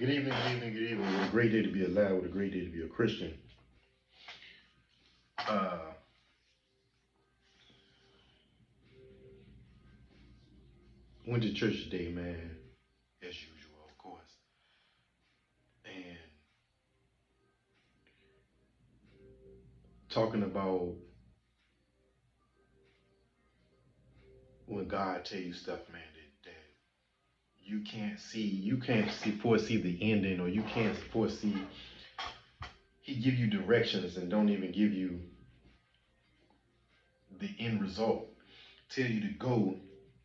Good evening, good evening, good evening. What a great day to be alive. What a great day to be a Christian. Uh, Went to church today, man, as usual, of course. And talking about when God tell you stuff, man, that you can't foresee the ending, or you can't foresee. He give you directions and don't even give you the end result. Tell you to go.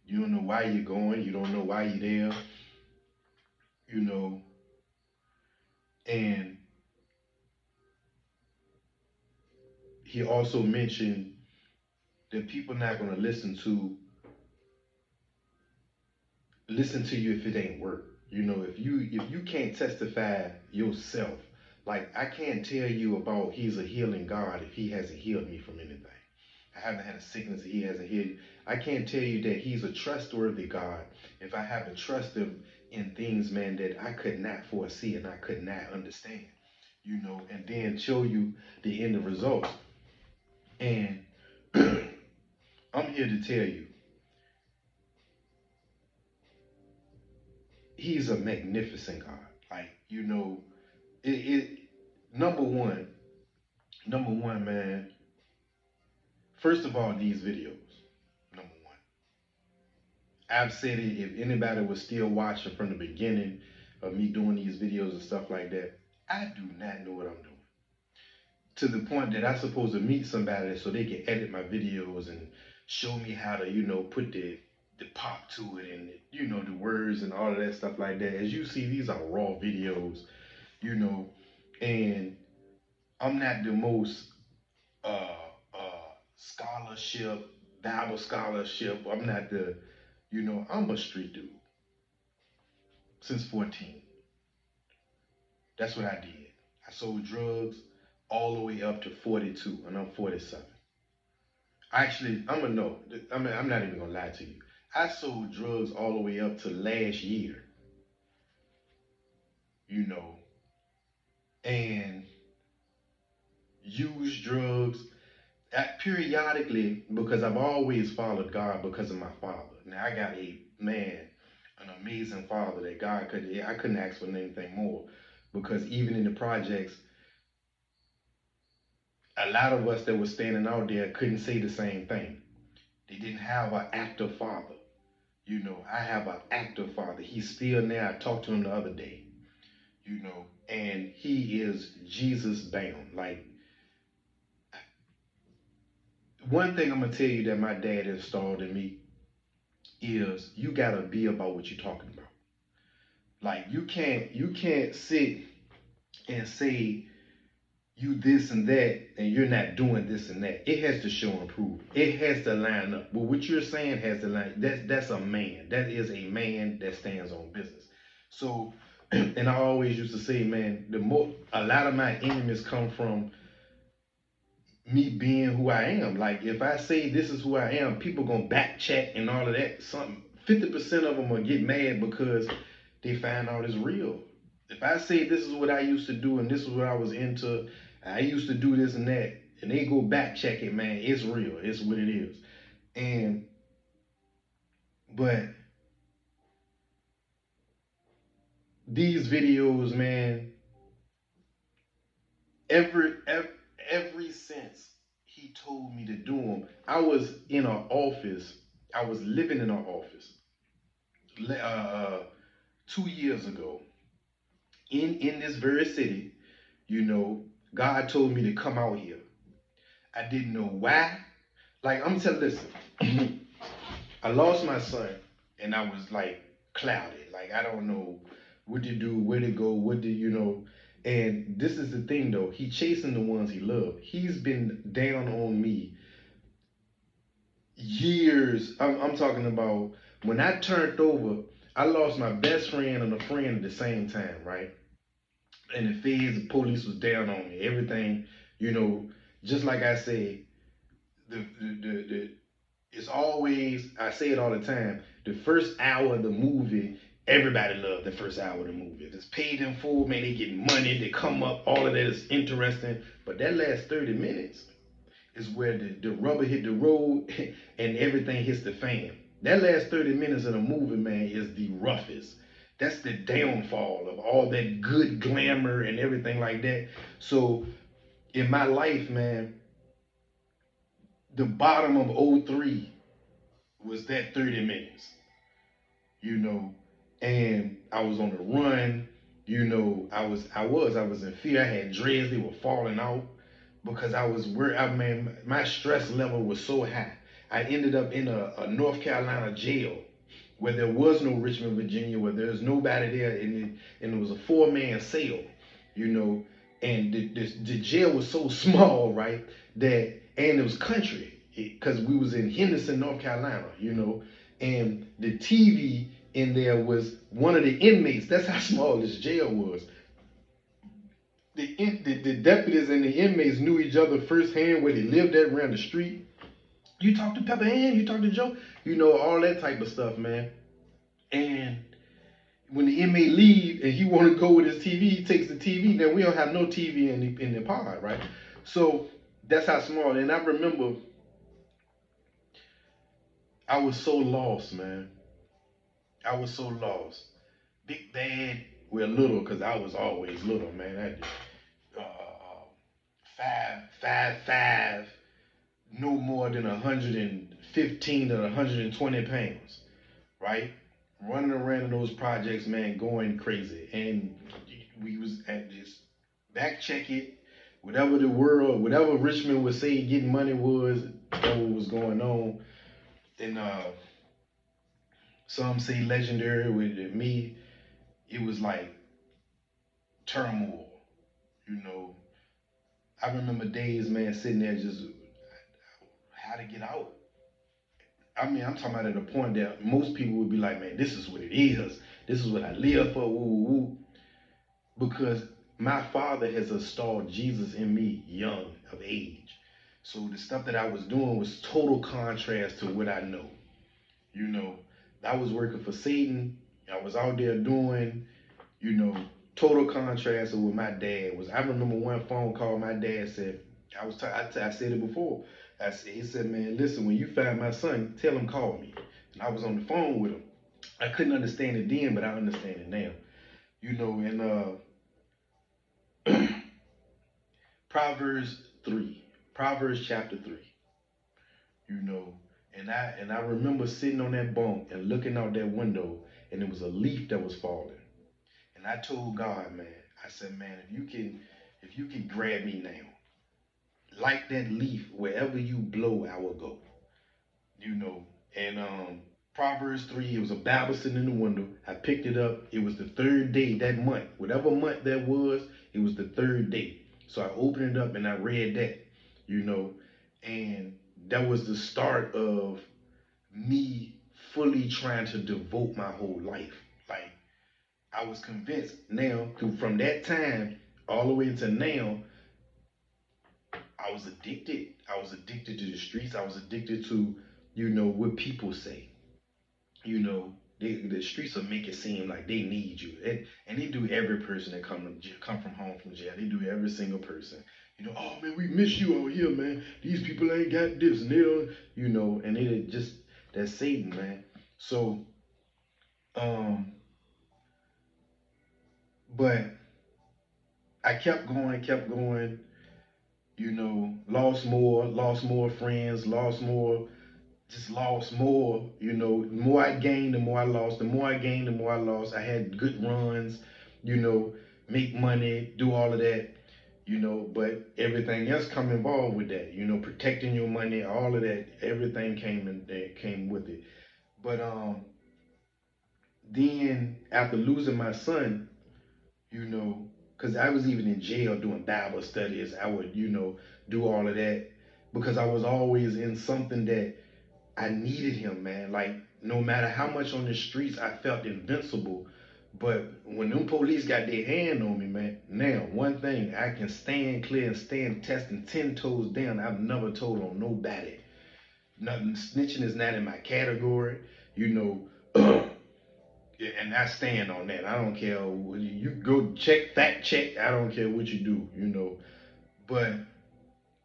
You don't know why you're going. You don't know why you're there. You know, and he also mentioned that people not gonna listen to you if it ain't work. If you can't testify yourself, like I can't tell you about he's a healing God if he hasn't healed me from anything. I haven't had a sickness that he hasn't healed. I can't tell you that he's a trustworthy God if I haven't trusted him in things, man, that I could not foresee and I could not understand. And then show you the end results. And I'm here to tell you, he's a magnificent God. Like, it number one, man. First of all, these videos. Number one, I've said it. If anybody was still watching from the beginning of me doing these videos and stuff like that, I do not know what I'm doing. To the point that I'm supposed to meet somebody so they can edit my videos and show me how to, put the pop to it, and the words and all of that stuff like that. As you see, these are raw videos, you know, and I'm not the most scholarship, Bible scholarship. I'm not I'm a street dude since 14. That's what I did. I sold drugs all the way up to 42, and I'm 47. Actually, I'm gonna know. I'm not even gonna lie to you. I sold drugs all the way up to last year, you know, and used drugs periodically because I've always followed God because of my father. Now I got an amazing father that I couldn't ask for anything more, because even in the projects, a lot of us that were standing out there couldn't say the same thing. They didn't have an active father. I have an active father. He's still there. I talked to him the other day, and he is Jesus bound. Like, one thing I'm gonna tell you that my dad installed in me is you gotta be about what you're talking about. Like, you can't sit and say you this and that and you're not doing this and that. It has to show and prove. It has to line up. But what you're saying has to line. That's a man. That is a man that stands on business. So, and I always used to say, man, a lot of my enemies come from me being who I am. Like, if I say this is who I am, people gonna back check and all of that. 50% of them will get mad because they find out it's real. If I say this is what I used to do and this is what I was into, I used to do this and that, and they go back check it, man, it's real. It's what it is. And but these videos, man, every every since he told me to do them, I was in an office. I was living in an office 2 years ago in this very city. You know, God told me to come out here. I didn't know why. Like, I'm telling, listen, I lost my son, and I was like clouded. Like, I don't know what to do, where to go, And this is the thing, though. He chasing the ones he loved. He's been down on me years. I'm talking about when I turned over. I lost my best friend and a friend at the same time, right? And the feds, the police was down on me. Everything, you know, just like I said, the it's always, I say it all the time, the first hour of the movie Everybody loved the first hour of the movie. If it's paid in full, man, they get money, they come up, all of that is interesting. But that last 30 minutes is where the rubber hit the road and everything hits the fan. That last 30 minutes of the movie, man, is the roughest. That's the downfall of all that good glamour and everything like that. So in my life, man, the bottom of '03 was that 30 minutes, you know, and I was on the run, you know, I was in fear. I had dreads, they were falling out because I was where I mean my stress level was so high. I ended up in a North Carolina jail where there was no Richmond, Virginia, where there was nobody there, and it was a four-man cell, you know, and the jail was so small, right, that and it was country because we was in Henderson, North Carolina, you know, and the TV in there was one of the inmates. That's how small this jail was. The deputies and the inmates knew each other firsthand where they lived at around the street. You talk to Pepper Ann, you talk to Joe, you know, all that type of stuff, man. And when the inmate leave and he want to go with his TV, he takes the TV. Now we don't have no TV in the pod, right? So that's how small. And I remember I was so lost, man. I was so lost. Big bad, well, little, because I was always little, man. I, 5'5", no more than 115 to 120 pounds, right? Running around in those projects, man, going crazy. And we was at this back check it, whatever the world, whatever Richmond would say getting money was, that was going on. And some say legendary with me, it was like turmoil, you know. I remember days, man, sitting there just how to get out. I mean, I'm talking about at a point that most people would be like, man, this is what it is. This is what I live for. Woo, woo, woo. Because my father has installed Jesus in me young of age. So the stuff that I was doing was total contrast to what I know. You know, I was working for Satan. I was out there doing, you know, total contrast to what my dad was. I remember one phone call my dad said, I said it before. He said, man, listen, when you find my son, tell him call me. And I was on the phone with him. I couldn't understand it then, but I understand it now. You know, and Proverbs 3, Proverbs chapter 3, you know, and I remember sitting on that bunk and looking out that window, and it was a leaf that was falling. And I told God, man, I said, man, if you can grab me now, like that leaf, wherever you blow, I will go. You know, and Proverbs 3, it was a Bible sitting in the window. I picked it up. It was the third day that month. Whatever month that was, it was the third day. So I opened it up and I read that, you know, and that was the start of me fully trying to devote my whole life. Like I was convinced now from that time all the way to now, I was addicted. I was addicted to the streets. I was addicted to, you know, what people say. You know, the streets will make it seem like they need you, and they do every person that come from home from jail. They do every single person. You know, oh man, we miss you out here, man. These people ain't got this, and they don't, you know, and they just that's Satan, man. So, um, but I kept going. You know, lost more friends, lost more, just lost more. You know, the more I gained, the more I lost. The more I gained, the more I lost. I had good runs, you know, make money, do all of that, you know, but everything else come involved with that, you know, protecting your money, all of that, everything came with it. But then after losing my son, you know, because I was even in jail doing Bible studies, I would, you know, do all of that because I was always in something that I needed him, man. Like no matter how much on the streets I felt invincible, but when them police got their hand on me, man, now one thing I can stand clear and stand testing 10 toes down. I've never told on nobody. Nothing snitching is not in my category. You know, And I stand on that. I don't care. You go check, fact check. I don't care what you do, But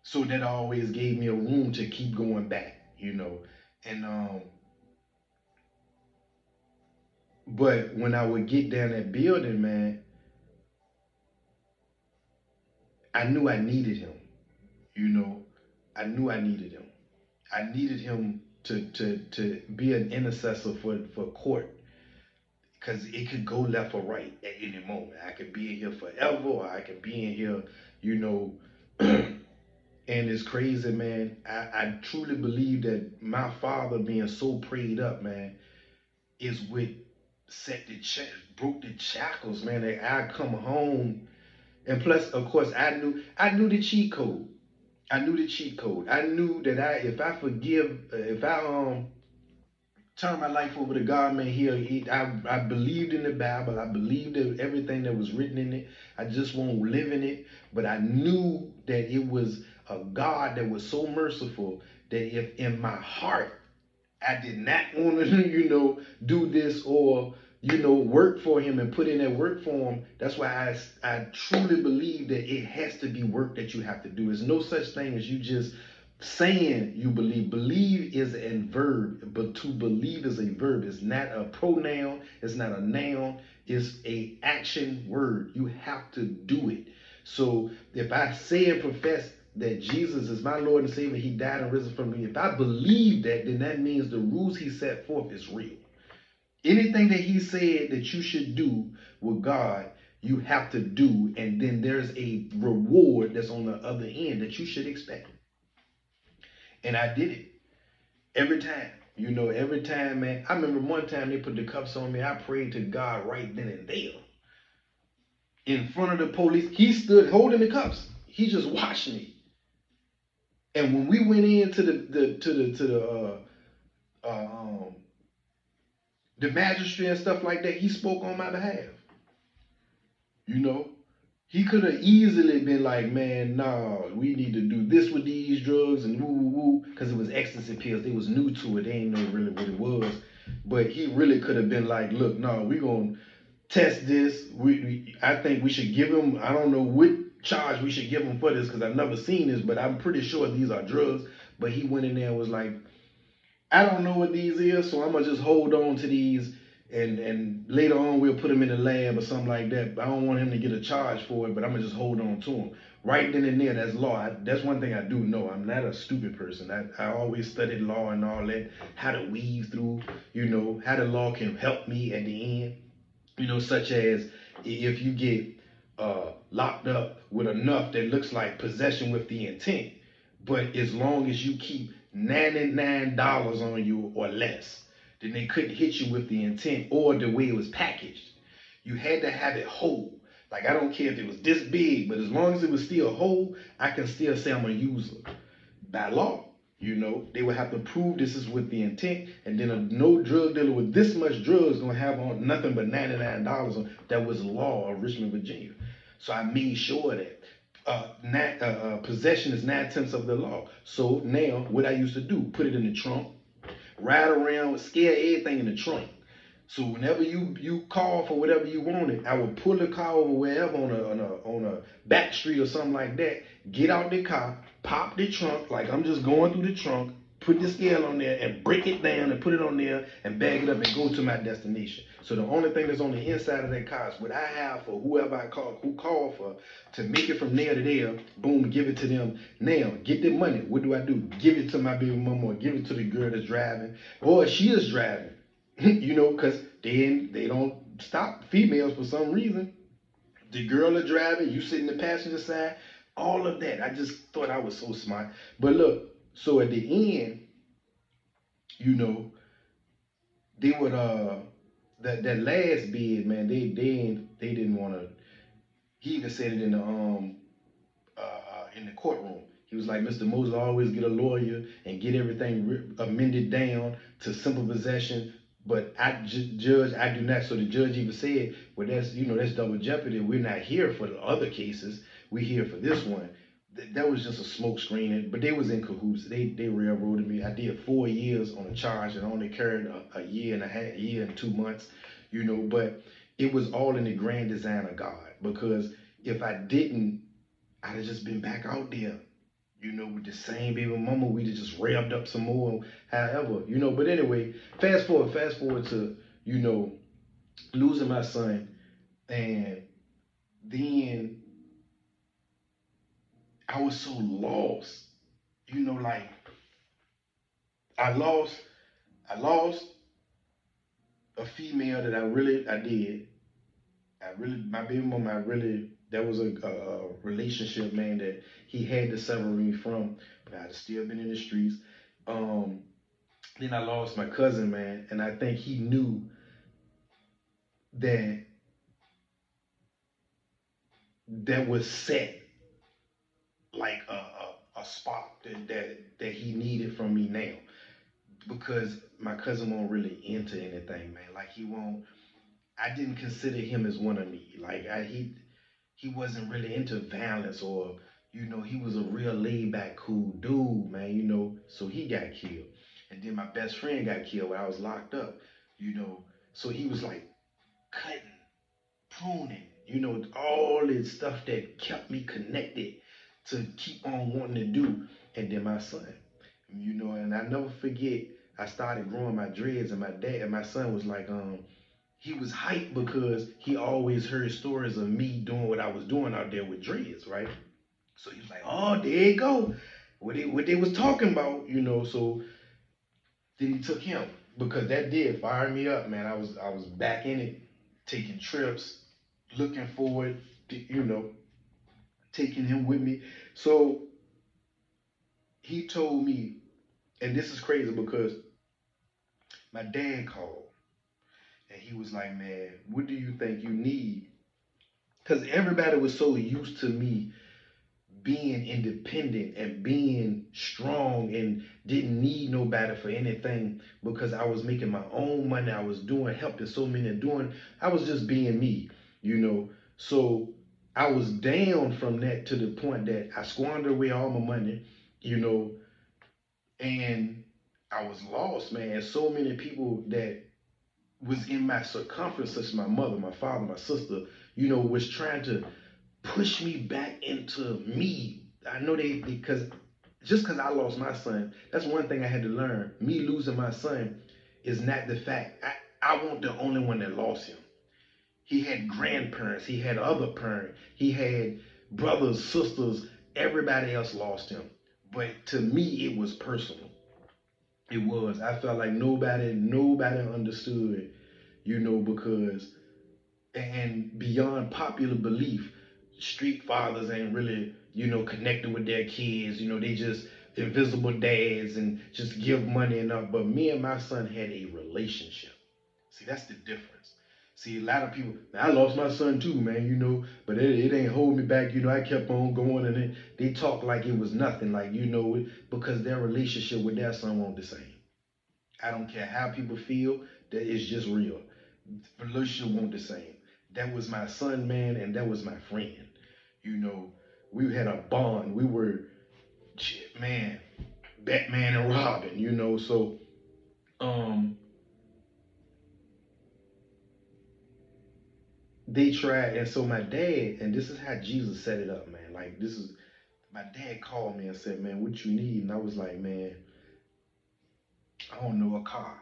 so that always gave me a room to keep going back. And but when I would get down that building, man, I knew I needed him. You know, I knew I needed him. I needed him to be an intercessor for court, because it could go left or right at any moment. I could be in here forever, or I could be in here, you know. And it's crazy, man. I truly believe that my father being so prayed up, man, is what broke the shackles, man. That I come home, and plus, of course, I knew the cheat code. I knew the cheat code. I knew that if I turn my life over to God, man, I believed in the Bible. I believed in everything that was written in it. I just won't live in it. But I knew that it was a God that was so merciful that if in my heart I did not want to, do this, or work for Him and put in that work for Him. That's why I truly believe that it has to be work that you have to do. There's no such thing as you just saying you believe. Believe is a verb, but to believe is a verb. It's not a pronoun. It's not a noun. It's a action word. You have to do it. So if I say and profess that Jesus is my Lord and Savior, He died and risen from me, if I believe that, then that means the rules He set forth is real. Anything that He said that you should do with God, you have to do, and then there's a reward that's on the other end that you should expect. And I did it every time. Every time, man. I remember one time they put the cuffs on me. I prayed to God right then and there. In front of the police, He stood holding the cuffs. He just watched me. And when we went into the magistrate and stuff like that, He spoke on my behalf. You know, He could have easily been like, man, nah, we need to do this with these drugs and woo woo woo, because it was ecstasy pills. They was new to it. They ain't know really what it was. But He really could have been like, look, no, we gonna test this. I think we should give him. I don't know what charge we should give him for this, because I've never seen this, but I'm pretty sure these are drugs. But He went in there and was like, I don't know what these is, so I'm gonna just hold on to these, and later on we'll put them in the lab or something like that. But I don't want him to get a charge for it, but I'm gonna just hold on to them. Right then and there, that's law. That's one thing I do know. I'm not a stupid person. I always studied law and all that, how to weave through, how the law can help me at the end. Such as if you get locked up with enough that looks like possession with the intent, but as long as you keep $99 on you or less, then they couldn't hit you with the intent or the way it was packaged. You had to have it whole. Like, I don't care if it was this big, but as long as it was still whole, I can still say I'm a user by law. They would have to prove this is with the intent, and then no drug dealer with this much drugs gonna have on nothing but $99 on. That was law of Richmond, Virginia. So I made sure that possession is 9/10 of the law. So now, what I used to do, put it in the trunk, ride around, scare everything in the trunk. So whenever you call for whatever you wanted, I would pull the car over wherever on a back street or something like that. Get out the car, pop the trunk like I'm just going through the trunk, put the scale on there and break it down and put it on there and bag it up and go to my destination. So the only thing that's on the inside of that car is what I have for whoever I call, who called for, to make it from there to there. Boom, give it to them. Now get the money. What do? Give it to my baby mama, or give it to the girl that's driving, or she is driving. Because they don't stop females for some reason. The girl is driving, you sit in the passenger side, all of that. I just thought I was so smart. But look, so at the end, they would that last bid, man, they didn't want to. He even said it in the courtroom. He was like, Mr. Moses, always get a lawyer and get everything amended down to simple possession. But judge, I do not. So the judge even said, well, that's double jeopardy. We're not here for the other cases. We're here for this one. That was just a smoke screen. But they was in cahoots. They railroaded me. I did 4 years on a charge and only carried a year and 2 months. but it was all in the grand design of God. Because if I didn't, I'd have just been back out there, with the same baby mama. We'd have just revved up some more, however, but anyway, fast forward to, you know, losing my son. And then I was so lost, like I lost, I lost a female that I did. My baby mama, that was a relationship, man, that he had to sever me from, but I'd still been in the streets. Um, then I lost my cousin, man, and I think he knew that that was set like a spot that he needed from me now, because my cousin won't really into anything, man. Like he won't. I didn't consider him as one of me. Like he wasn't really into violence, or he was a real laid back cool dude, man. So he got killed, and then my best friend got killed when I was locked up. You know, so he was like cutting, pruning, all this stuff that kept me connected to keep on wanting to do. And then my son, and I never forget, I started growing my dreads, and my son was like, he was hyped because he always heard stories of me doing what I was doing out there with dreads, right? So he was like, oh, there you go. What they was talking about, so then he took him, because that did fire me up, man. I was back in it, taking trips, looking forward to, taking him with me. So he told me, and this is crazy because my dad called and he was like, man, what do you think you need? Because everybody was so used to me being independent and being strong and didn't need nobody for anything, because I was making my own money. I was helping so many, and I was just being me, you know. So I was down from that to the point that I squandered away all my money, you know, and I was lost, man. So many people that was in my circumference, such as my mother, my father, my sister, was trying to push me back into me. I know because just because I lost my son, that's one thing I had to learn. Me losing my son is not the fact. I wasn't the only one that lost him. He had grandparents, he had other parents, he had brothers, sisters, everybody else lost him. But to me, it was personal. It was. I felt like nobody understood, because, and beyond popular belief, street fathers ain't really, connected with their kids. They just invisible dads and just give money and up. But me and my son had a relationship. See, that's the difference. See, a lot of people, I lost my son too, man, but it ain't hold me back. I kept on going, and they talk like it was nothing, like, because their relationship with their son won't the same. I don't care how people feel, that it's just real. The relationship won't the same. That was my son, man, and that was my friend. You know, we had a bond. We were, man, Batman and Robin, So, um, they tried, and so my dad, and this is how Jesus set it up, man. Like, this is, my dad called me and said, man, what you need? And I was like, man, I don't know, a car.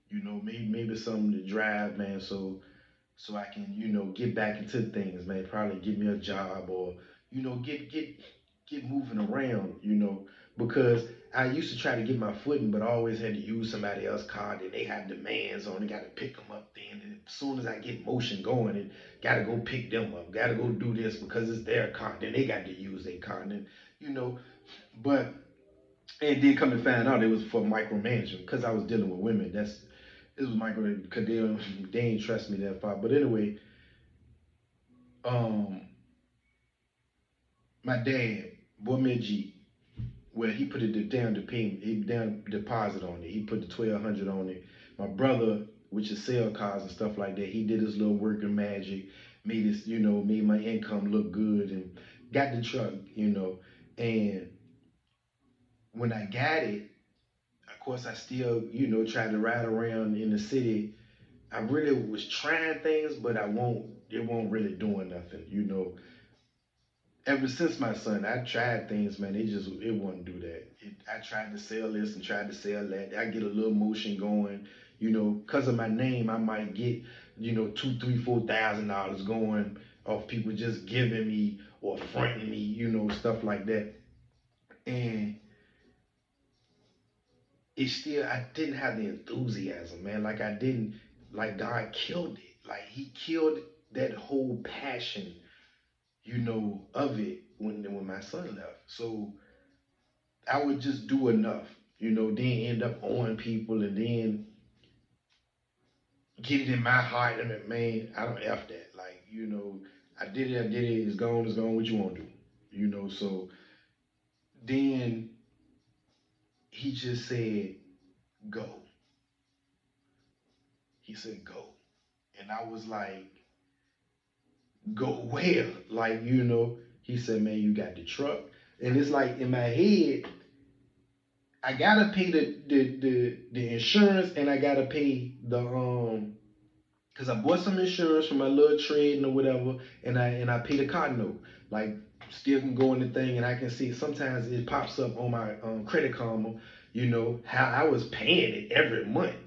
Maybe something to drive, man, so I can, get back into things, man. Probably get me a job, or, get moving around, because I used to try to get my footing, but I always had to use somebody else's car. Then they have demands on it, got to pick them up then. And as soon as I get motion going, and got to go pick them up, got to go do this because it's their car. Then they got to use their car. And then, you know, but, and then come to find out it was for micromanagement because I was dealing with women. This was micro, because they ain't trust me that far. But anyway, um, my dad bought me a Jeep. Well, he put it down to payment, he down deposit on it. He put the 1,200 on it. My brother, which is sell cars and stuff like that, he did his little working magic, made my income look good, and got the truck. And when I got it, of course, I still, tried to ride around in the city. I really was trying things, but it won't really doing nothing, you know. Ever since my son, I tried things, man. It wouldn't do that. I tried to sell this and tried to sell that. I get a little motion going, you know, cause of my name. I might get, you know, $2, 3, $4,000 going off people just giving me or fronting me, you know, stuff like that. And it still, I didn't have the enthusiasm, man. Like I didn't, like God killed it. Like He killed that whole passion, you know, of it when my son left. So I would just do enough, you know, then end up owing people and then get it in my heart and man, I don't F that. Like, you know, I did it, it's gone, what you want to do? You know, so then he just said, go. He said, go. And I was like, go where? Like, you know, he said, man, you got the truck. And it's like in my head, I gotta pay the insurance and I gotta pay the because I bought some insurance for my little trading or whatever, and I paid a car note. Like still can go in the thing, and I can see sometimes it pops up on my Credit Karma. You know how I was paying it every month.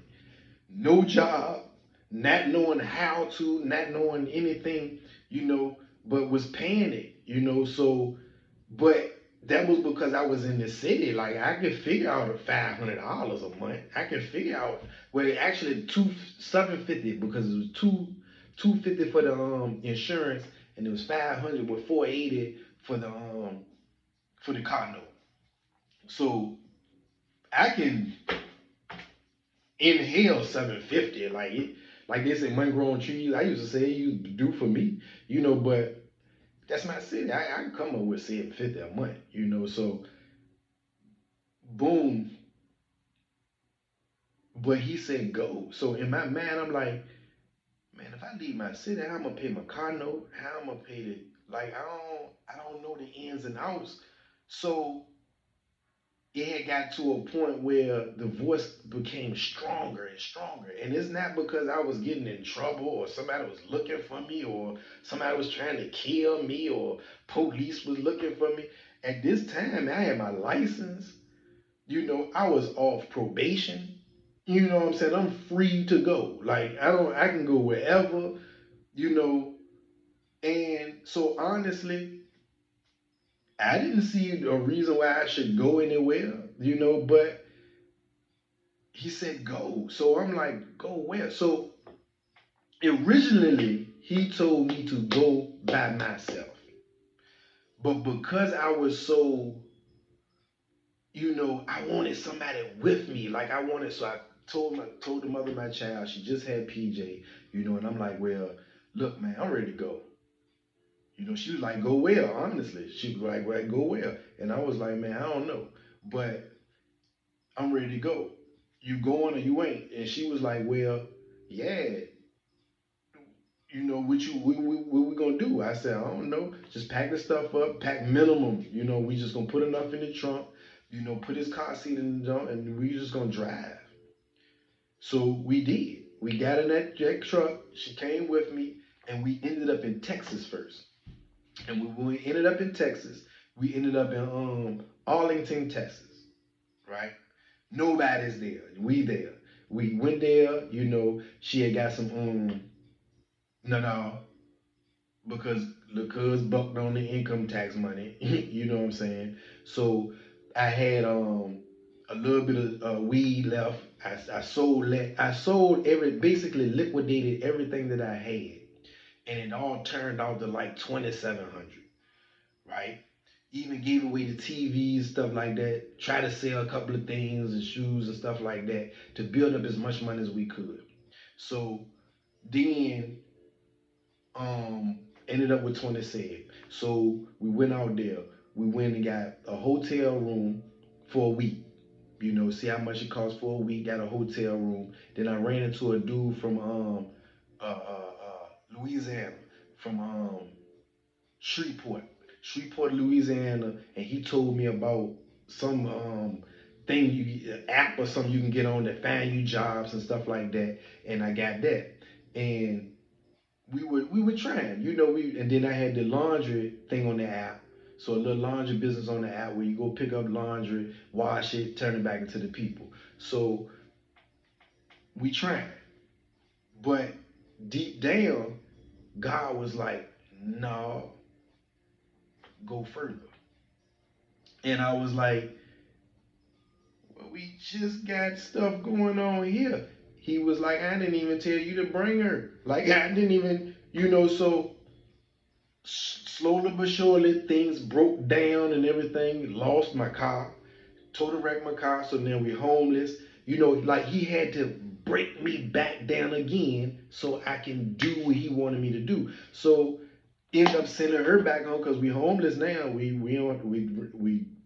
No job, not knowing how to, not knowing anything. You know, but was paying it. You know, so but that was because I was in the city. Like I could figure out $500 a month. I could figure out well actually two 750 because it was two 250 for the insurance and it was 500 with 480 for the car note. So I can inhale 750 like it like they say money grow on trees. I used to say it used to do for me, you know, but that's my city. I can come up with 750 a month, you know. So boom, but he said go. So in my mind, I'm like, man, if I leave my city, how I'm gonna pay my car note? How I'm gonna pay the like I don't know the ins and outs. So it had got to a point where the voice became stronger and stronger. And it's not because I was getting in trouble or somebody was looking for me or somebody was trying to kill me or police was looking for me. At this time, I had my license. You know, I was off probation. You know what I'm saying? I'm free to go. Like I can go wherever, you know. And so honestly, I didn't see a reason why I should go anywhere, you know, but he said go. So I'm like, go where? So originally he told me to go by myself. But because I was so, you know, I wanted somebody with me. Like I wanted, so I told the mother of my child, she just had PJ, you know, and I'm like, well, look, man, I'm ready to go. You know, she was like, go where? Honestly, she was like, well, go where? And I was like, man, I don't know, but I'm ready to go. You going or you ain't? And she was like, well, yeah, you know what we gonna do? I said, I don't know. Just pack the stuff up, pack minimum. You know, we just gonna put enough in the trunk. You know, put his car seat in the trunk, and we just gonna drive. So we did. We got in that truck. She came with me, and we ended up in Texas first. And when we ended up in Texas, we ended up in Arlington, Texas, right? Nobody's there. We there. We went there. You know, she had got some no, because the cuz bucked on the income tax money. You know what I'm saying? So I had a little bit of weed left. I sold every basically liquidated everything that I had, and it all turned out to like 2,700, right? Even gave away the TVs, stuff like that. Try to sell a couple of things and shoes and stuff like that to build up as much money as we could. So then ended up with 27. So we went out there. We went and got a hotel room for a week. You know, see how much it cost for a week. Got a hotel room. Then I ran into a dude from Louisiana, from Shreveport, Shreveport, Louisiana, and he told me about some thing app or something you can get on that find you jobs and stuff like that. And I got that. and we were trying, and then I had the laundry thing on the app. So a little laundry business on the app where you go pick up laundry, wash it, turn it back into the people. So we tried. But deep down, God was like, no, go further. And I was like, well, we just got stuff going on here. He was like, I didn't even tell you to bring her. Like, I didn't even, so slowly but surely things broke down and everything. Lost my car, total wrecked my car. So now we're homeless. Like he had to break me back down again so I can do what he wanted me to do. So end up sending her back home because we homeless now. We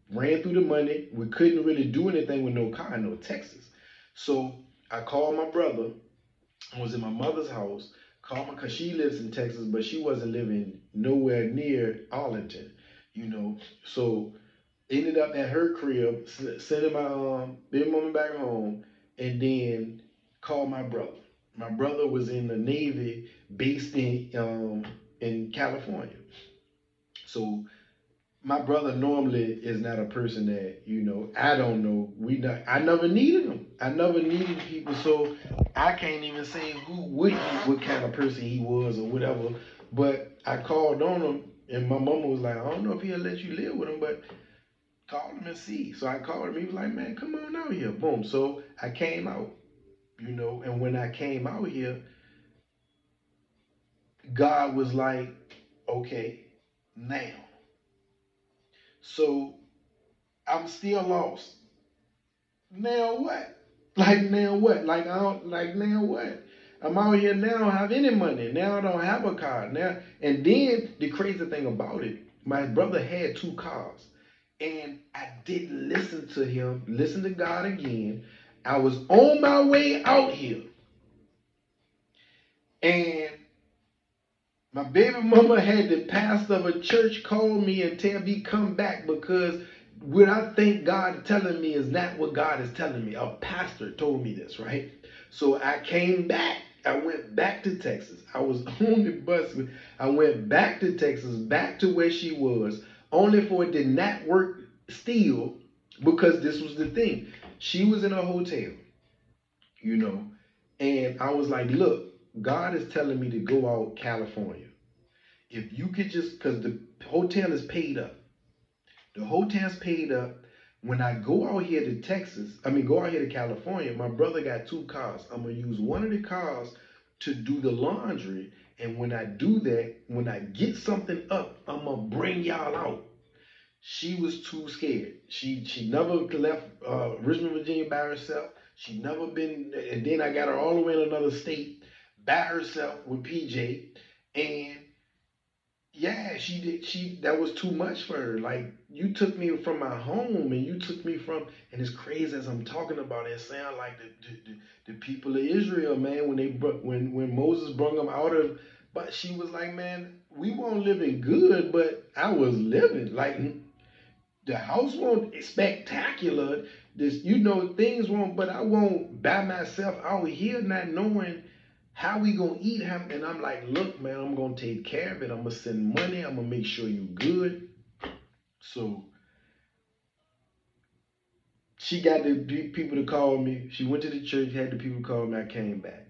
ran through the money. We couldn't really do anything with no car in no Texas. So I called my brother. I was in my mother's house. Called my because she lives in Texas, but she wasn't living nowhere near Arlington. So ended up at her crib, sending my baby mama back home, and then called my brother. My brother was in the Navy, based in California. So my brother normally is not a person that I don't know. I never needed him. I never needed people, so I can't even say what kind of person he was or whatever. But I called on him, and my mama was like, I don't know if he'll let you live with him, but call him and see. So I called him. He was like, man, come on out here. Boom. So I came out, and when I came out here, God was like, okay, now. So I'm still lost. Now what? Like now what? Like I don't like now what? I'm out here now. I don't have any money. Now I don't have a car. Now and then the crazy thing about it, my brother had two cars. And I didn't listen to him, listen to God again. I was on my way out here. And my baby mama had the pastor of a church call me and tell me come back because what I think God telling me is not what God is telling me. A pastor told me this, right? So I came back. I went back to Texas. I was on the bus. I went back to Texas, back to where she was, only for it did not work still because this was the thing. She was in a hotel, you know, and I was like, look, God is telling me to go out California. If you could just, because the hotel is paid up. The hotel's paid up. When I go out here to Texas, go out here to California, my brother got two cars. I'm going to use one of the cars to do the laundry. And when I do that, when I get something up, I'm going to bring y'all out. She was too scared. She never left Richmond, Virginia by herself. She never been, and then I got her all the way in another state by herself with PJ. And yeah, she did. That was too much for her. Like you took me from my home, and you took me from. And it's crazy as I'm talking about it. It sound like the people of Israel, man, when Moses brought them out of. But she was like, man, we weren't living good, but I was living like the house won't spectacular. Things won't. But I won't by myself out here, not knowing how we gonna eat him. And I'm like, look, man, I'm gonna take care of it. I'm gonna send money. I'm gonna make sure you good. So she got the people to call me. She went to the church, had the people call me. I came back.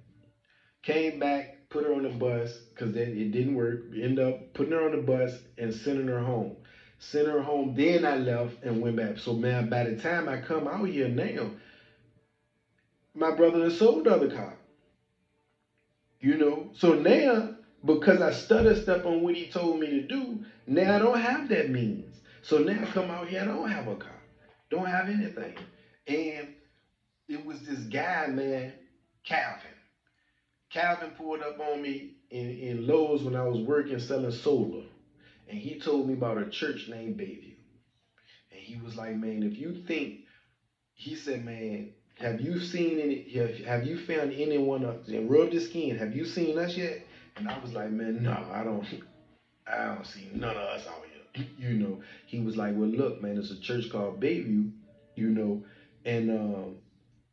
Came back, put her on the bus because then it didn't work. End up putting her on the bus and sending her home. Sent her home. Then I left and went back. So man, by the time I come out here now, my brother has sold the other car. So now, because I stutter step on what he told me to do, now I don't have that means. So now I come out here, I don't have a car, don't have anything. And it was this guy, man, Calvin. Calvin pulled up on me in Lowe's when I was working selling solar. And he told me about a church named Bayview. And he was like, man, if you think, he said, man, have you seen any, have you found anyone and rubbed his skin? Have you seen us yet? And I was like, man, no, I don't see none of us out here. He was like, well, look, man, it's a church called Bayview, you know, and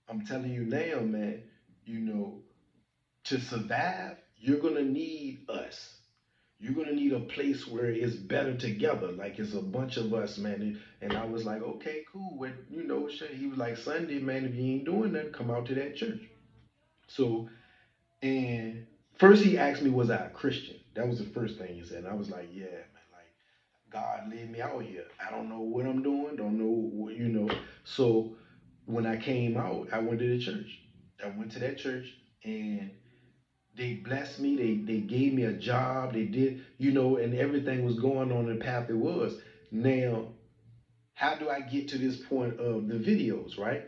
I'm telling you now, man, you know, to survive, you're gonna need us. You're gonna need a place where it's better together. Like it's a bunch of us, man. And I was like, okay, cool. What he was like, Sunday, man, if you ain't doing nothing, come out to that church. So, and first he asked me, was I a Christian? That was the first thing he said. And I was like, yeah, man, like God led me out here. I don't know what I'm doing, don't know what. So when I came out, I went to the church. I went to that church and they blessed me. They gave me a job. They did, and everything was going on the path it was. Now, how do I get to this point of the videos, right?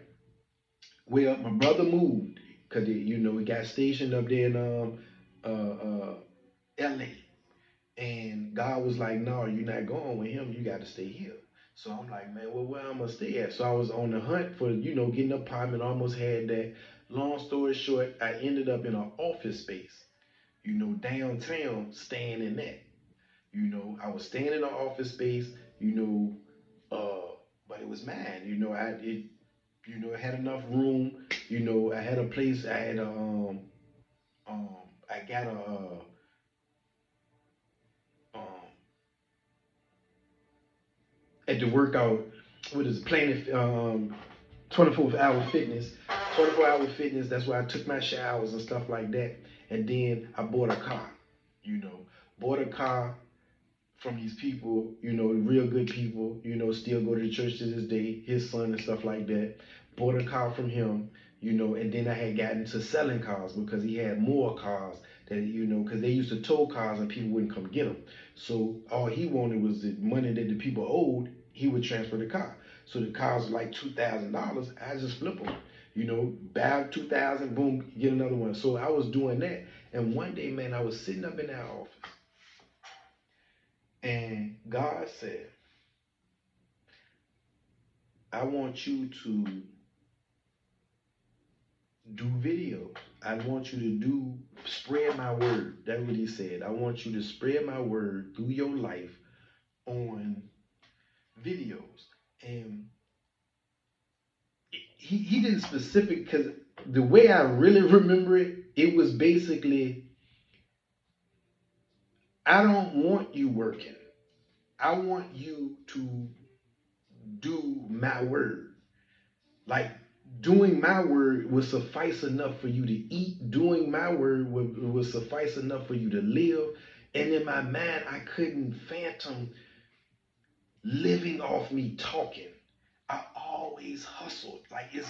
Well, my brother moved because he got stationed up there in LA. And God was like, no, you're not going with him. You got to stay here. So I'm like, man, well, where I'm going to stay at? So I was on the hunt for, getting an apartment, almost had that. Long story short, I ended up in an office space, downtown, staying in that. I was staying in an office space, you know, but it was mine. It had enough room. I had a place. I had I got um, at the workout. What is it, Planet 24-hour fitness. 24-hour fitness. That's where I took my showers and stuff like that. And then I bought a car. You know, bought a car from these people, real good people, still go to the church to this day, his son and stuff like that. Bought a car from him, and then I had gotten to selling cars because he had more cars that, because they used to tow cars and people wouldn't come get them. So all he wanted was the money that the people owed, he would transfer the car. So the cars were like $2,000, I just flip them. Buy 2,000, boom, get another one. So I was doing that. And one day, man, I was sitting up in that office and God said, I want you to do videos. I want you to spread my word. That's what he said. I want you to spread my word through your life on videos. And he didn't specific because the way I really remember it, it was basically, I don't want you working. I want you to do my word. Like doing my word would suffice enough for you to eat. Doing my word would suffice enough for you to live. And in my mind, I couldn't fathom living off me talking. I always hustled. Like it's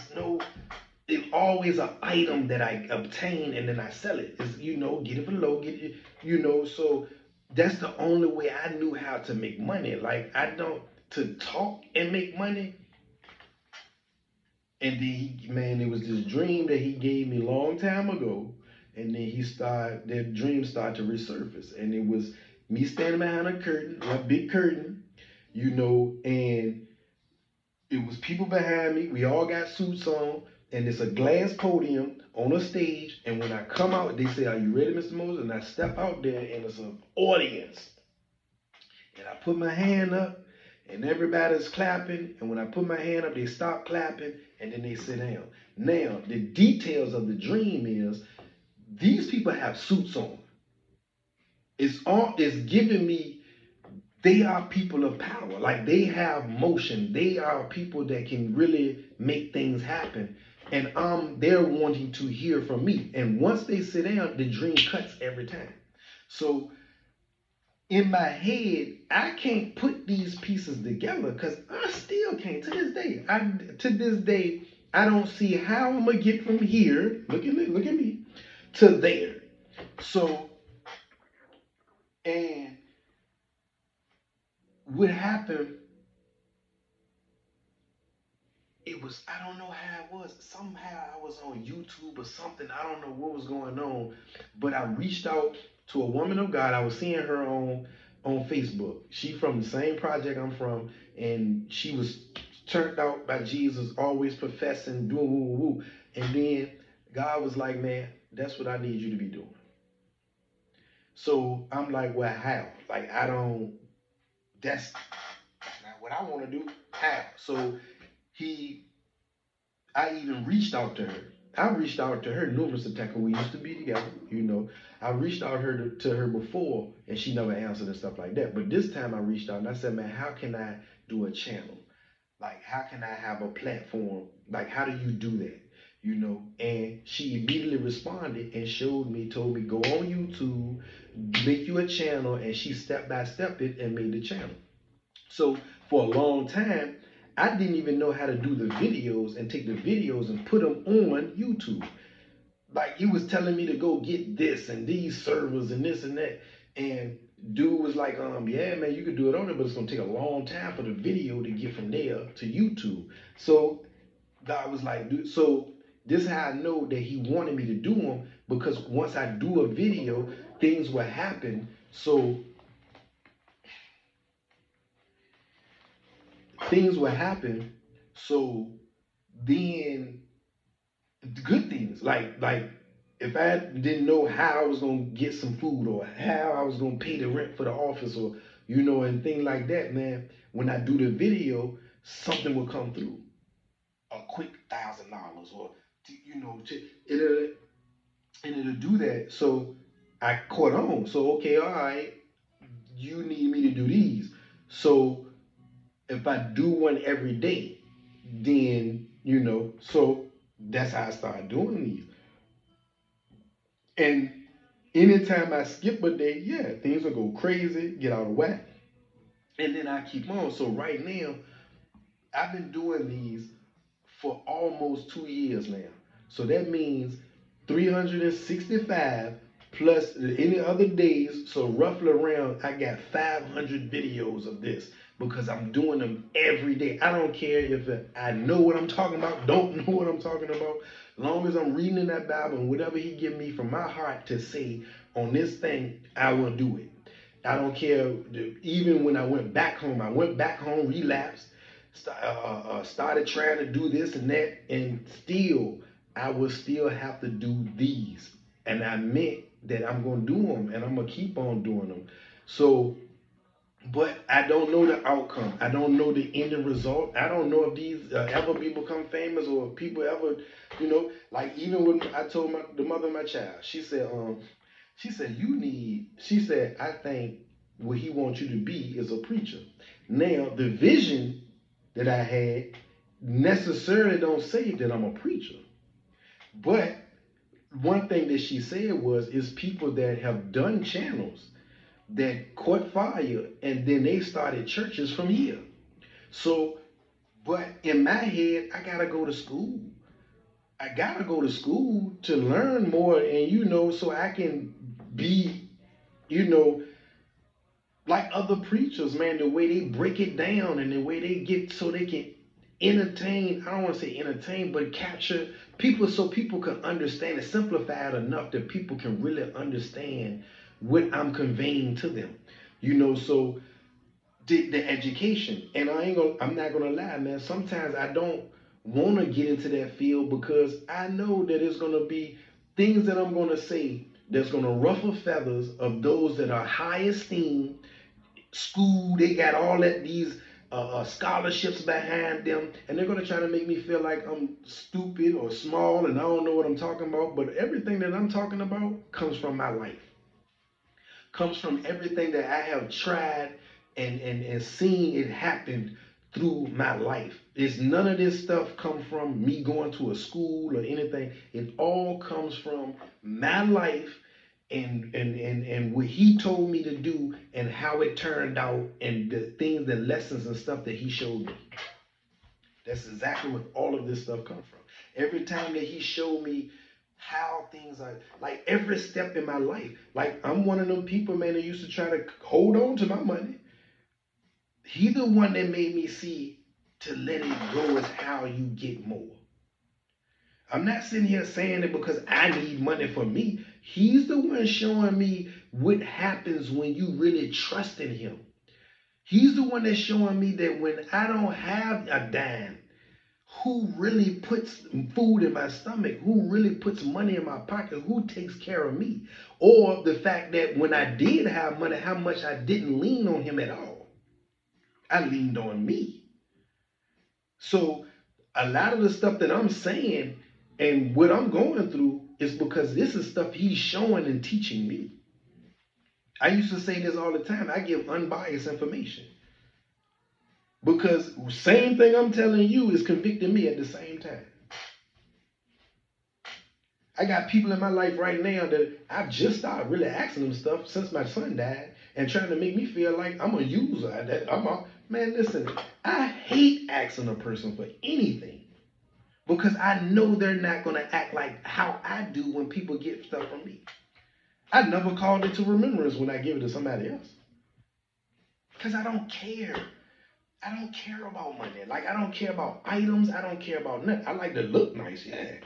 always an item that I obtain and then I sell it. It's, get it for low, get it, so that's the only way I knew how to make money. Like to talk and make money. And then man, it was this dream that he gave me a long time ago. And then that dream started to resurface. And it was me standing behind a curtain, a big curtain, and it was people behind me. We all got suits on, and it's a glass podium on a stage. And when I come out, they say, "Are you ready, Mr. Moses?" And I step out there, and it's an audience. And I put my hand up, and everybody's clapping. And when I put my hand up, they stop clapping, and then they sit down. Now, the details of the dream is these people have suits on. It's giving me they are people of power. Like they have motion. They are people that can really make things happen. And they're wanting to hear from me. And once they sit down, the dream cuts every time. So in my head, I can't put these pieces together because I still can't to this day. I don't see how I'm gonna get from here. Look at me to there. So and what happened, it was, I don't know how it was. Somehow I was on YouTube or something. I don't know what was going on. But I reached out to a woman of God. I was seeing her on Facebook. She from the same project I'm from, and she was turned out by Jesus, always professing, doing woo woo woo. And then God was like, man, that's what I need you to be doing. So I'm like, well, how? Like, that's not what I want to do. How? So I even reached out to her. I reached out to her numerous times. We used to be together, you know. I reached out to her before, and she never answered and stuff like that. But this time I reached out and I said, man, how can I do a channel? Like, how can I have a platform? Like, how do you do that? You know, and she immediately responded and showed me, told me, go on YouTube, make you a channel, and she step by stepped it and made the channel. So for a long time, I didn't even know how to do the videos and take the videos and put them on YouTube. Like, he was telling me to go get this and these servers and this and that. And dude was like, yeah, man, you could do it on it, but it's gonna take a long time for the video to get from there to YouTube. So God was like, dude, so this is how I know that he wanted me to do them, because once I do a video, things will happen. So things will happen. So then good things like if I didn't know how I was gonna get some food or how I was gonna pay the rent for the office or and things like that, man. When I do the video, something will come through, a quick $1,000 or it'll and it'll do that. So I caught on. So okay, all right, you need me to do these. So if I do one every day, then so that's how I started doing these. And anytime I skip a day, yeah, things will go crazy, get out of whack. And then I keep on. So right now, I've been doing these for almost 2 years now. So that means 365 plus any other days. So roughly around, I got 500 videos of this because I'm doing them every day. I don't care if I know what I'm talking about, don't know what I'm talking about. Long as I'm reading in that Bible and whatever he give me from my heart to say on this thing, I will do it. I don't care. Even when I went back home, relapsed, started trying to do this and that, and still, I will still have to do these. And I meant that I'm going to do them, and I'm going to keep on doing them. So, but I don't know the outcome. I don't know the ending result. I don't know if these ever be become famous or if people ever, like even when I told the mother of my child, she said, she said, I think what he wants you to be is a preacher. Now, the vision that I had necessarily don't say that I'm a preacher. But one thing that she said is people that have done channels that caught fire and then they started churches from here. So, but in my head, I gotta go to school. I gotta go to school to learn more and so I can be, like other preachers, man, the way they break it down and the way they get so they can entertain, I don't want to say entertain, but capture people so people can understand and simplify it enough that people can really understand what I'm conveying to them. So the education. And I'm not gonna lie, man. Sometimes I don't want to get into that field because I know that it's gonna be things that I'm gonna say that's gonna ruffle feathers of those that are high esteemed school. They got all that these scholarships behind them, and they're gonna try to make me feel like I'm stupid or small and I don't know what I'm talking about. But everything that I'm talking about comes from my life, comes from everything that I have tried and seen it happen through my life. It's none of this stuff come from me going to a school or anything. It all comes from my life and what he told me to do and how it turned out and the lessons and stuff that he showed me. That's exactly what all of this stuff comes from. Every time that he showed me how things are, like every step in my life. Like I'm one of them people, man, that used to try to hold on to my money. He the one that made me see to let it go is how you get more. I'm not sitting here saying it because I need money for me. He's the one showing me what happens when you really trust in him. He's the one that's showing me that when I don't have a dime, who really puts food in my stomach, who really puts money in my pocket, who takes care of me. Or the fact that when I did have money, how much I didn't lean on him at all. I leaned on me. So a lot of the stuff that I'm saying And what I'm going through is because this is stuff he's showing and teaching me. I used to say this all the time. I give unbiased information. Because same thing I'm telling you is convicting me at the same time. I got people in my life right now that I've just started really asking them stuff since my son died and trying to make me feel like I'm a user. Man, listen, I hate asking a person for anything because I know they're not going to act like how I do when people get stuff from me. I never called it to remembrance when I give it to somebody else because I don't care. I don't care about money. Like, I don't care about items. I don't care about nothing. I like to look nice, yeah.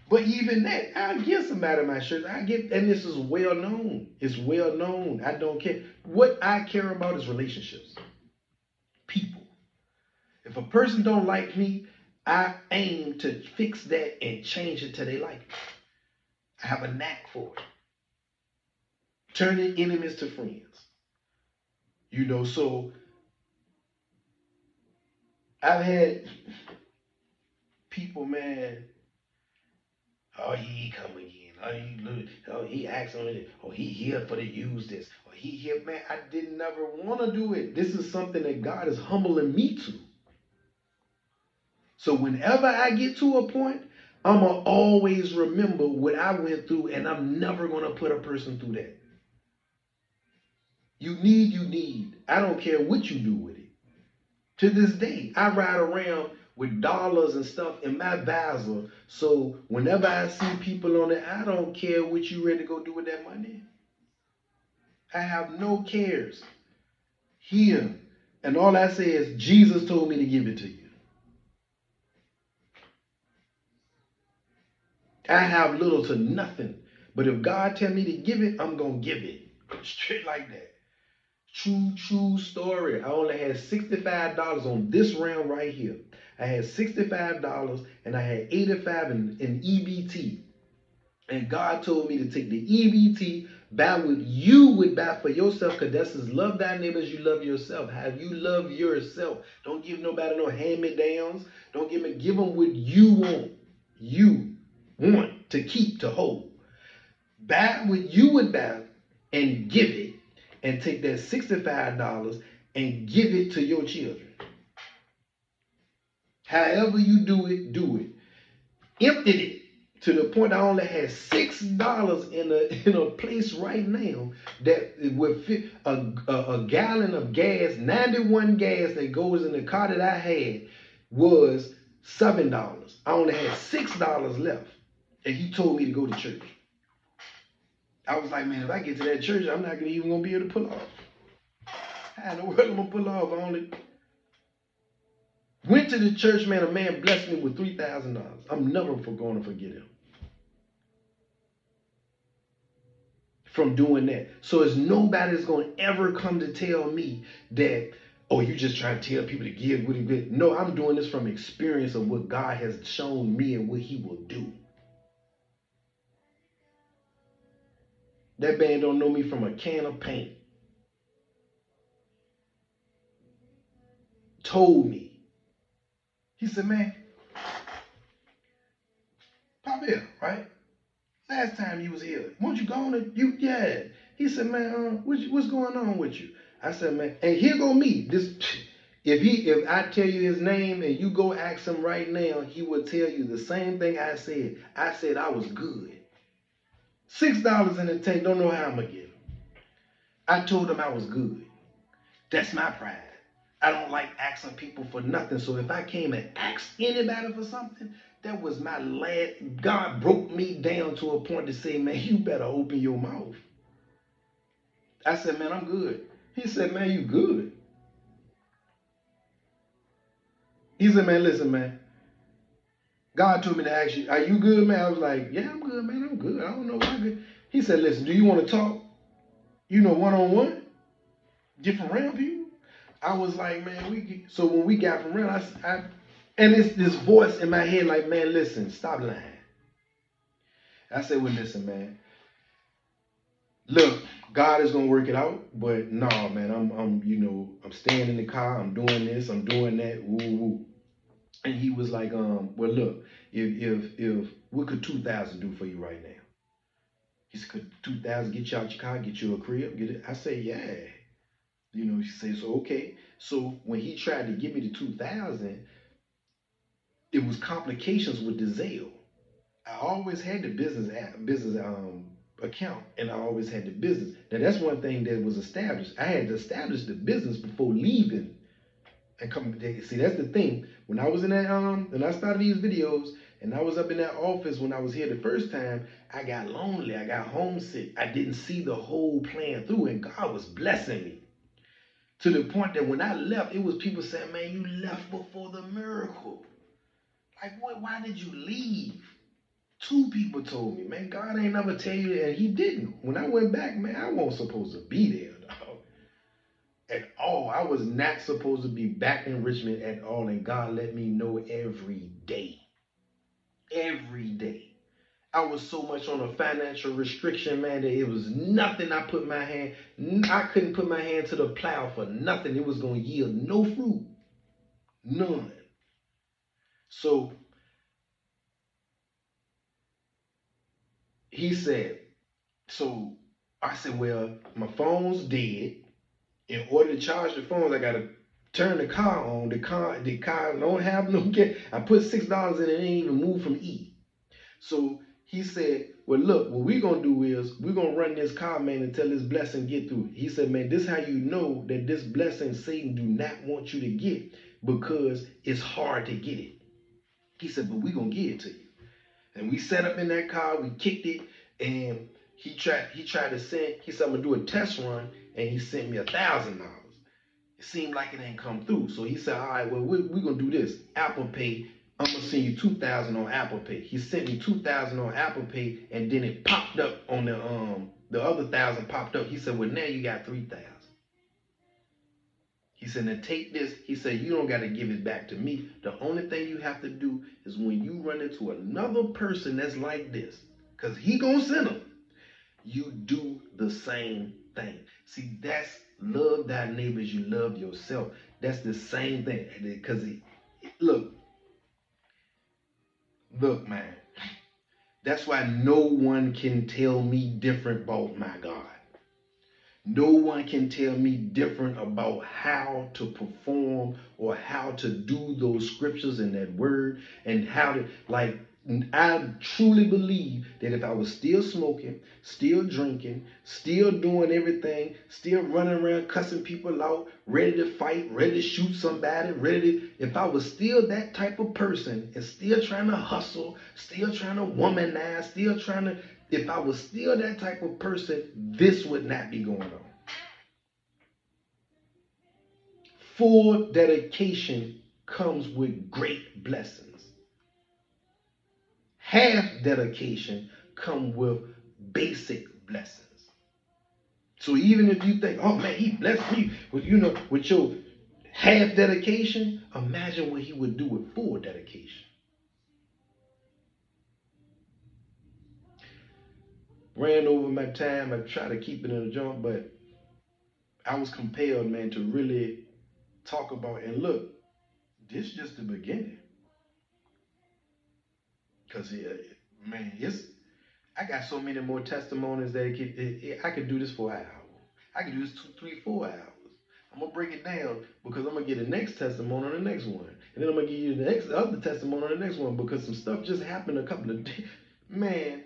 But even that, I'll give somebody my shirt. And this is well known. It's well known. I don't care. What I care about is relationships. People. If a person don't like me, I aim to fix that and change it till they like me. I have a knack for it. Turning enemies to friends. So I've had people, man. Oh, he come again. He acts on it. Oh, he here for to use this. Or he here, man. I didn't never want to do it. This is something that God is humbling me to. So whenever I get to a point, I'm going to always remember what I went through, and I'm never going to put a person through that. You need. I don't care what you do with it. To this day, I ride around with dollars and stuff in my visor. So whenever I see people on it, I don't care what you ready to go do with that money. I have no cares. Here. And all I say is, Jesus told me to give it to you. I have little to nothing. But if God tell me to give it, I'm going to give it. Straight like that. True story. I only had $65 on this round right here. I had $65 and I had $85 in EBT. And God told me to take the EBT, buy what you would buy for yourself, because that's as love thy neighbor as you love yourself. How you love yourself. Don't give nobody no hand-me-downs. Don't give them what you want. You want to keep, to hold. Buy what you would buy and give it, and take that $65 and give it to your children. However you do it, do it. Emptied it to the point I only had $6 in a place right now that would fit a gallon of gas. 91 gas that goes in the car that I had was $7. I only had $6 left, and he told me to go to church. I was like, man, if I get to that church, I'm not even gonna be able to pull off. How in the world am I gonna pull off? I only went to the church, man. A man blessed me with $3,000. I'm never going to forget him from doing that. So it's nobody's going to ever come to tell me that, oh, you just trying to tell people to give what he did. No, I'm doing this from experience of what God has shown me and what he will do. That man don't know me from a can of paint. Told me. He said, man, pop here, right? Last time you was here, weren't you going to, yeah. He said, man, what's going on with you? I said, man, and here go me. If I tell you his name and you go ask him right now, he will tell you the same thing I said. I said I was good. $6 in the tank, don't know how I'm going to get him. I told him I was good. That's my pride. I don't like asking people for nothing. So if I came and asked anybody for something, that was my last. God broke me down to a point to say, man, you better open your mouth. I said, man, I'm good. He said, man, you good. He said, man, listen, man. God told me to ask you, are you good, man? I was like, yeah, I'm good, man. I'm good. I don't know why I'm good. He said, listen, do you want to talk? One-on-one? Different round people? I was like, man, so when we got from round, and it's this voice in my head like, man, listen, stop lying. I said, well, listen, man. Look, God is gonna work it out, but no, man, I'm staying in the car, I'm doing this, I'm doing that, woo woo. And he was like, well, look, if what could 2,000 do for you right now? He said, could 2,000 get you out your car, get you a crib, get it? I say, yeah. You know, he says, so okay. So when he tried to give me the 2,000, it was complications with the Zelle. I always had the business account, and I always had the business. Now that's one thing that was established. I had to establish the business before leaving and coming. See, that's the thing. When I was in that when I started these videos, and I was up in that office when I was here the first time, I got lonely. I got homesick. I didn't see the whole plan through, and God was blessing me to the point that when I left, it was people saying, "Man, you left before the miracle. Like, what? Why did you leave?" Two people told me, man, God ain't never tell you that, and he didn't. When I went back, man, I wasn't supposed to be there, dog. At all. I was not supposed to be back in Richmond at all, and God let me know every day. Every day. I was so much on a financial restriction, man, that it was nothing I put my hand, I couldn't put my hand to the plow for nothing. It was going to yield no fruit. None. So he said, so I said, well, my phone's dead. In order to charge the phones, I gotta turn the car on. The car don't have no get. I put $6 in it, ain't even moved from E. So he said, well, look, what we're gonna do is we're gonna run this car, man, until this blessing get through. He said, man, this is how you know that this blessing Satan do not want you to get, because it's hard to get it. He said, but we're gonna give it to you. And we sat up in that car, we kicked it, and he tried to send, he said, I'm gonna do a test run, and he sent me $1,000. It seemed like it ain't come through. So he said, all right, well, we're gonna do this. Apple Pay, I'm gonna send you 2,000 on Apple Pay. He sent me 2,000 on Apple Pay, and then it popped up on the other 1,000 popped up. He said, well, now you got 3,000. He said, now take this. He said, you don't got to give it back to me. The only thing you have to do is when you run into another person that's like this, because he going to send them, you do the same thing. See, that's love thy neighbors, you love yourself. That's the same thing. Because look, man, that's why no one can tell me different about my God. No one can tell me different about how to perform or how to do those scriptures and that word, and how to, like, I truly believe that if I was still smoking, still drinking, still doing everything, still running around cussing people out, ready to fight, ready to shoot somebody, if I was still that type of person and still trying to hustle, still trying to womanize, if I was still that type of person, this would not be going on. Full dedication comes with great blessings. Half dedication comes with basic blessings. So even if you think, oh man, he blessed me with, with your half dedication, imagine what he would do with full dedication. Ran over my time. I try to keep it in a joint, but I was compelled, man, to really talk about, and look, this is just the beginning. Because, man, I got so many more testimonies that I could do this for an hour. I could do this 2, 3, 4 hours. I'm gonna break it down because I'm gonna get the next testimony on the next one, and then I'm gonna give you the other testimony on the next one, because some stuff just happened a couple of days. Man.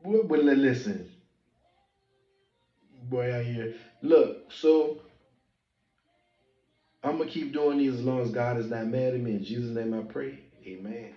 But listen, boy, out here. Look, so I'm gonna keep doing these as long as God is not mad at me. In Jesus' name I pray. Amen.